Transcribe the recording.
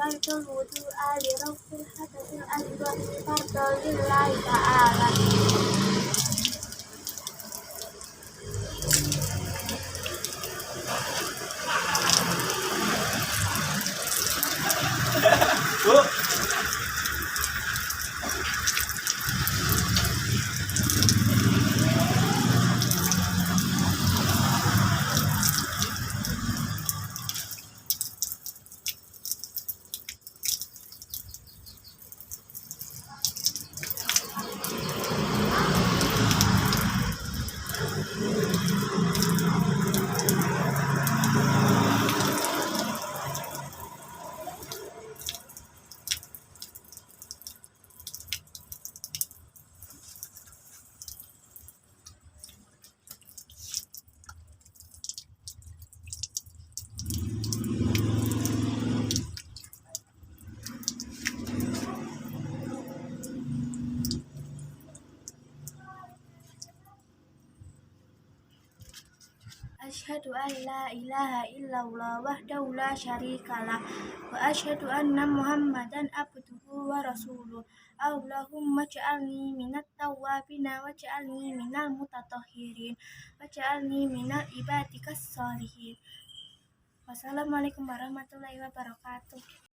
nawaitul wudu'a li raf'il hadatsil asghar fardhan lillahi ta'ala. Asyhadu an la ilaha illallah wahdahu la syarikalah wa asyhadu anna Muhammadan abduhu wa rasuluh. Allahumma ja'alni minat tawwabina wa ja'alni minal mutatahhirin wa ja'alni minal ibadikas sholihin. Wassalamualaikum warahmatullahi wabarakatuh.